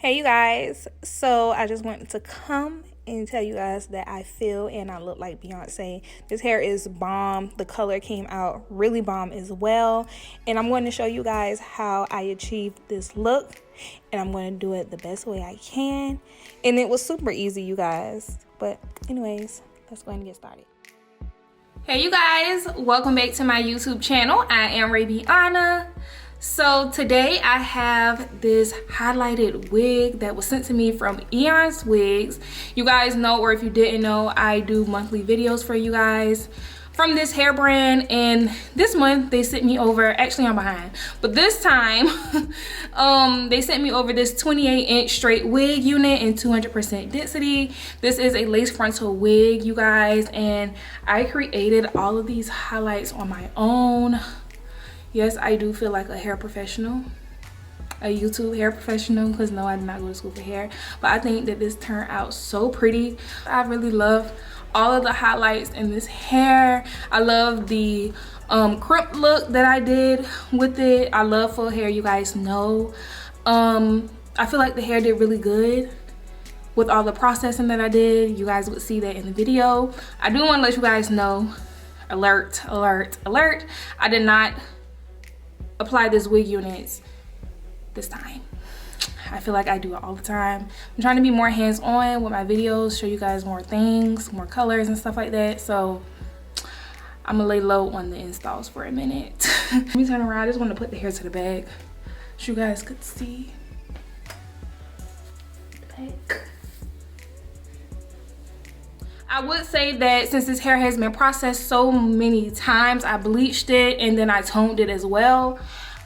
Hey you guys, so I just wanted to come and tell you guys that I feel and I look like Beyonce. This hair is bomb. The color came out really bomb as well, and I'm going to show you guys how I achieved this look, and I'm going to do it the best way I can. And it was super easy, you guys. But anyways, let's go ahead and get started. Hey you guys, welcome back to my YouTube channel. I am Eayon. So today I have this highlighted wig that was sent to me from Eayon's Wigs. You guys know, or if you didn't know, I do monthly videos for you guys from this hair brand, and this month they sent me over, actually I'm behind, but this time they sent me over this 28-inch straight wig unit in 200% density. This is a lace frontal wig, you guys, and I created all of these highlights on my own. Yes, I do feel like a hair professional, a YouTube hair professional, because no, I did not go to school for hair, but I think that this turned out so pretty. I really love all of the highlights in this hair. I love the crimp look that I did with it. I love full hair, you guys know. I feel like the hair did really good with all the processing that I did. You guys would see that in the video. I do want to let you guys know, alert, alert, alert, I did not apply this wig unit this time. I feel like I do it all the time. I'm trying to be more hands-on with my videos, show you guys more things, more colors and stuff like that. So I'm gonna lay low on the installs for a minute. Let me turn around. I just want to put the hair to the back so you guys could see the back. I would say that since this hair has been processed so many times, I bleached it and then I toned it as well.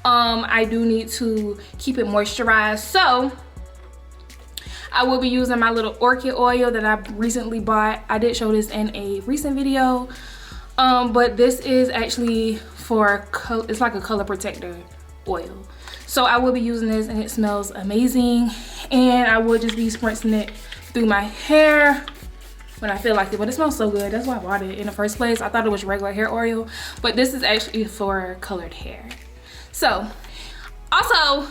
I do need to keep it moisturized, so I will be using my little orchid oil that I recently bought. I did show this in a recent video, but this is actually for color. It's like a color protector oil, so I will be using this and it smells amazing, and I will just be spritzing it through my hair when I feel like it. But it smells so good, that's why I bought it in the first place. I thought it was regular hair oil, but this is actually for colored hair. So also,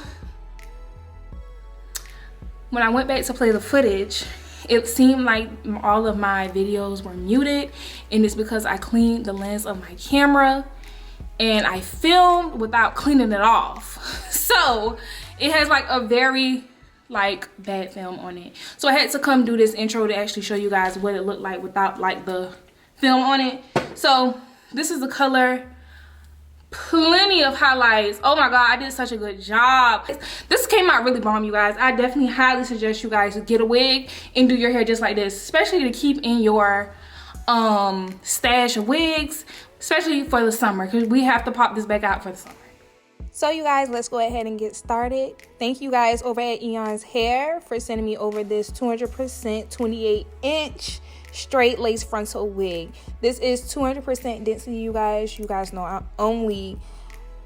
when I went back to play the footage, it seemed like all of my videos were muted, and it's because I cleaned the lens of my camera and I filmed without cleaning it off. So it has like a very bad film on it, so I had to come do this intro to actually show you guys what it looked like without like the film on it. So this is the color. Plenty of highlights. Oh my god, I did such a good job. This came out really bomb, you guys. I definitely highly suggest you guys to get a wig and do your hair just like this, especially to keep in your stash of wigs, especially for the summer, because we have to pop this back out for the summer. So you guys, let's go ahead and get started. Thank you guys over at Eayon's Hair for sending me over this 200% 28-inch straight lace frontal wig. This is 200% density, you guys. You guys know I only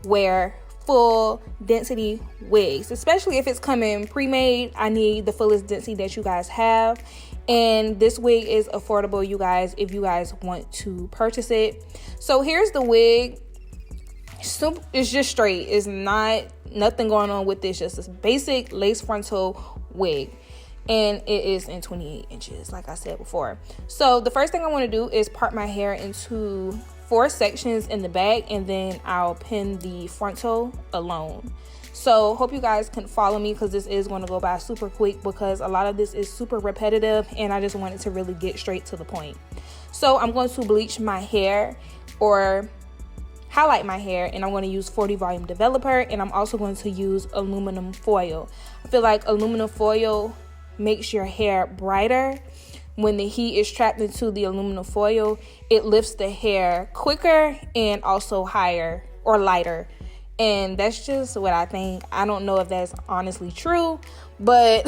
wear full density wigs, especially if it's coming pre-made. I need the fullest density that you guys have, and this wig is affordable, you guys, if you guys want to purchase it. So here's the wig. So it's just straight. It's nothing going on with this, just this basic lace frontal wig, and it is in 28 inches like I said before. So the first thing I want to do is part my hair into 4 sections in the back, and then I'll pin the frontal alone. So hope you guys can follow me, because this is going to go by super quick, because a lot of this is super repetitive and I just wanted to really get straight to the point. So I'm going to bleach my hair, or highlight my hair, and I'm going to use 40 volume developer, and I'm also going to use aluminum foil. I feel like aluminum foil makes your hair brighter. When the heat is trapped into the aluminum foil, it lifts the hair quicker and also higher or lighter, and that's just what I think. I don't know if that's honestly true, but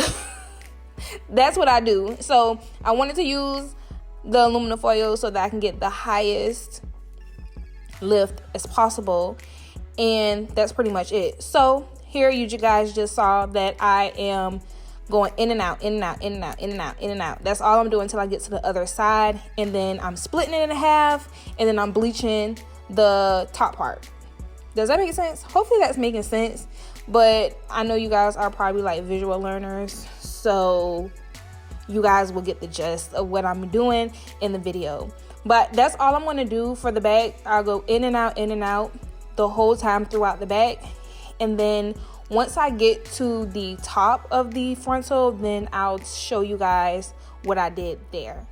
that's what I do. So I wanted to use the aluminum foil so that I can get the highest lift as possible, and that's pretty much it. So here you guys just saw that I am going in and out, in and out, in and out, in and out, in and out. That's all I'm doing until I get to the other side, and then I'm splitting it in half, and then I'm bleaching the top part. Does that make sense? Hopefully that's making sense. but I know you guys are probably like visual learners, so you guys will get the gist of what I'm doing in the video. But that's all I'm going to do for the back. I'll go in and out the whole time throughout the back, and then once I get to the top of the frontal, then I'll show you guys what I did there.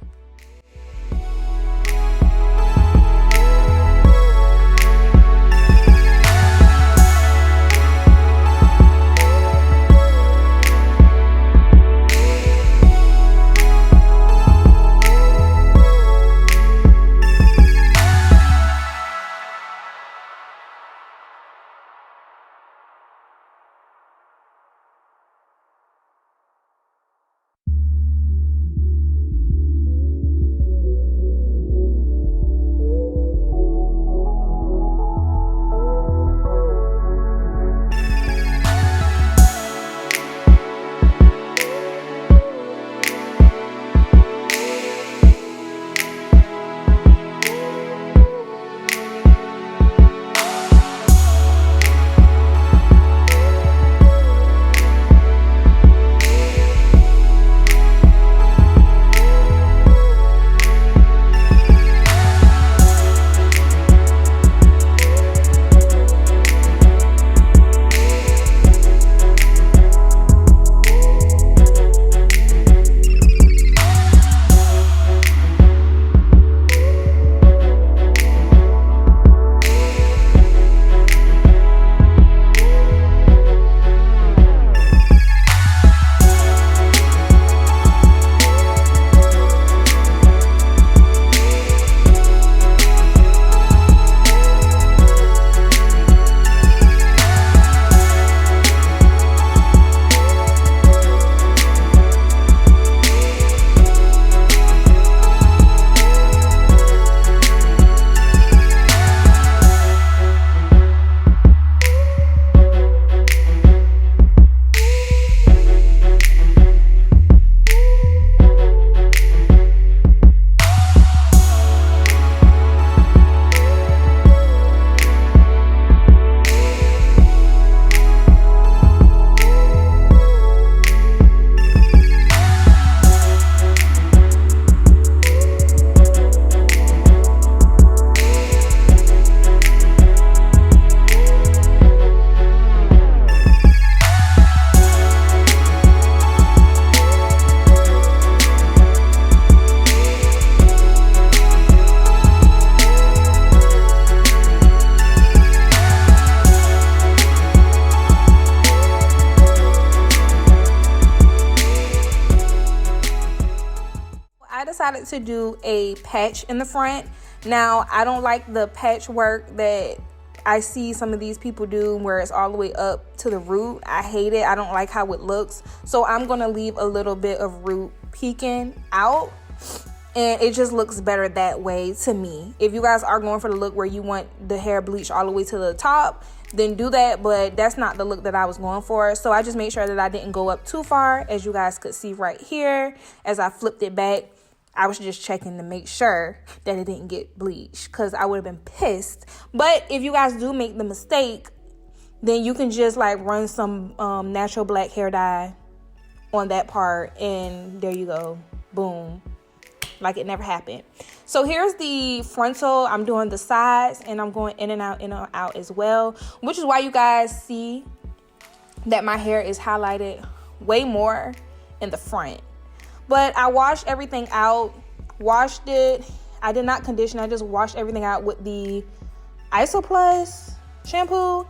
Decided to do a patch in the front. Now, I don't like the patchwork that I see some of these people do where it's all the way up to the root. I hate it. I don't like how it looks. So I'm going to leave a little bit of root peeking out, and it just looks better that way to me. If you guys are going for the look where you want the hair bleached all the way to the top, then do that, but that's not the look that I was going for. So I just made sure that I didn't go up too far. As you guys could see right here, as I flipped it back, I was just checking to make sure that it didn't get bleached, because I would have been pissed. But if you guys do make the mistake, then you can just like run some natural black hair dye on that part, and there you go. Boom. Like it never happened. So here's the frontal. I'm doing the sides, and I'm going in and out as well, which is why you guys see that my hair is highlighted way more in the front. But I washed everything out, washed it. I did not condition. I just washed everything out with the Isoplus shampoo,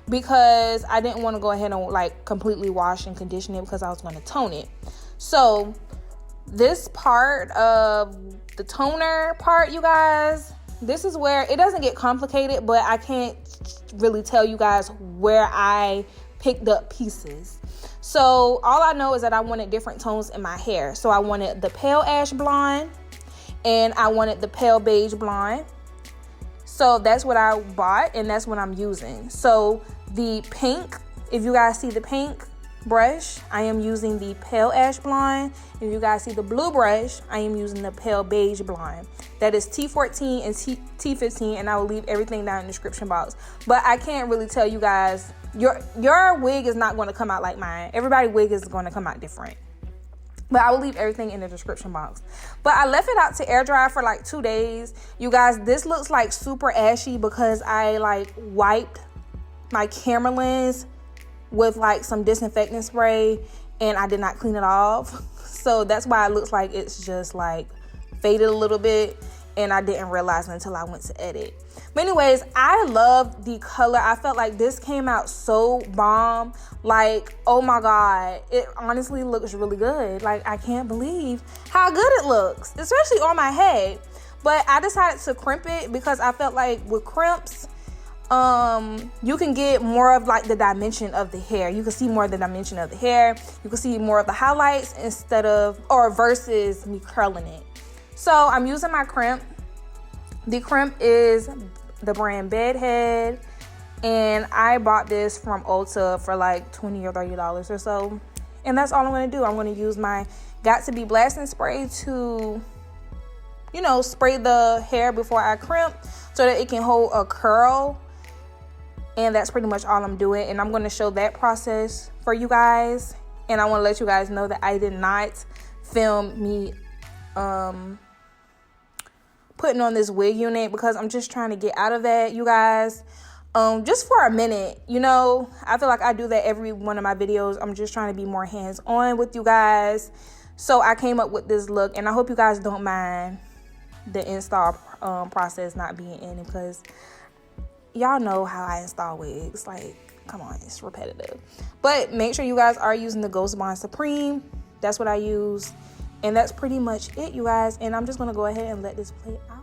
because I didn't want to go ahead and like completely wash and condition it, because I was going to tone it. So this part of the toner part, you guys, this is where it doesn't get complicated, but I can't really tell you guys where I picked up pieces. So all I know is that I wanted different tones in my hair. So I wanted the pale ash blonde, and I wanted the pale beige blonde. So that's what I bought, and that's what I'm using. So the pink, if you guys see the pink brush, I am using the pale ash blonde. If you guys see the blue brush, I am using the pale beige blonde. That is T14 and T15, and I will leave everything down in the description box. But I can't really tell you guys, your wig is not going to come out like mine. Everybody's wig is going to come out different. But I will leave everything in the description box. But I left it out to air dry for like 2 days. You guys, this looks like super ashy because I like wiped my camera lens with like some disinfectant spray and I did not clean it off. So that's why it looks like it's just like faded a little bit, and I didn't realize it until I went to edit. But anyways, I love the color. I felt like this came out so bomb. Like, oh my God, it honestly looks really good. Like, I can't believe how good it looks, especially on my head. But I decided to crimp it because I felt like with crimps, you can get more of like the dimension of the hair. You can see more of the dimension of the hair. You can see more of the highlights instead of, or versus me curling it. So I'm using my crimp. The crimp is the brand Bedhead, and I bought this from Ulta for like $20 or $30 or so. And that's all I'm going to do. I'm going to use my Got To Be Blasting spray to, you know, spray the hair before I crimp so that it can hold a curl. And that's pretty much all I'm doing. And I'm going to show that process for you guys. And I want to let you guys know that I did not film me putting on this wig unit because I'm just trying to get out of that, you guys. Just for a minute, you know, I feel like I do that every one of my videos. I'm just trying to be more hands-on with you guys. So I came up with this look, and I hope you guys don't mind the install process not being in, because y'all know how I install wigs. Like, come on, it's repetitive. But make sure you guys are using the Ghost Bond Supreme. That's what I use. And that's pretty much it, you guys. And I'm just going to go ahead and let this play out.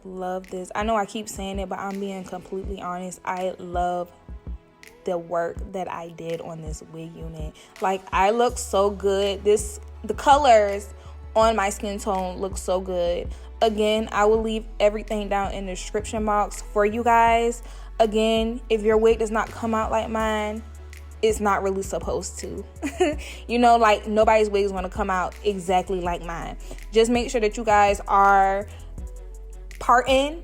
love this. I know I keep saying it, but I'm being completely honest. I love the work that I did on this wig unit. Like, I look so good. The colors on my skin tone look so good. Again, I will leave everything down in the description box for you guys. Again, if your wig does not come out like mine, it's not really supposed to. You know, like, nobody's wig is going to come out exactly like mine. Just make sure that you guys are parting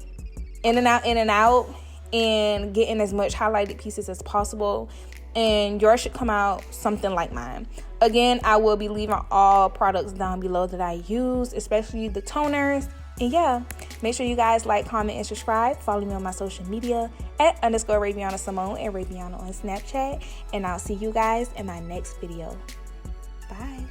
in and out, and getting as much highlighted pieces as possible, and yours should come out something like mine. Again, I will be leaving all products down below that I use, especially the toners. And yeah, make sure you guys like, comment, and subscribe. Follow me on my social media at _Raviana Simone and Raviana on Snapchat. And I'll see you guys in my next video. Bye.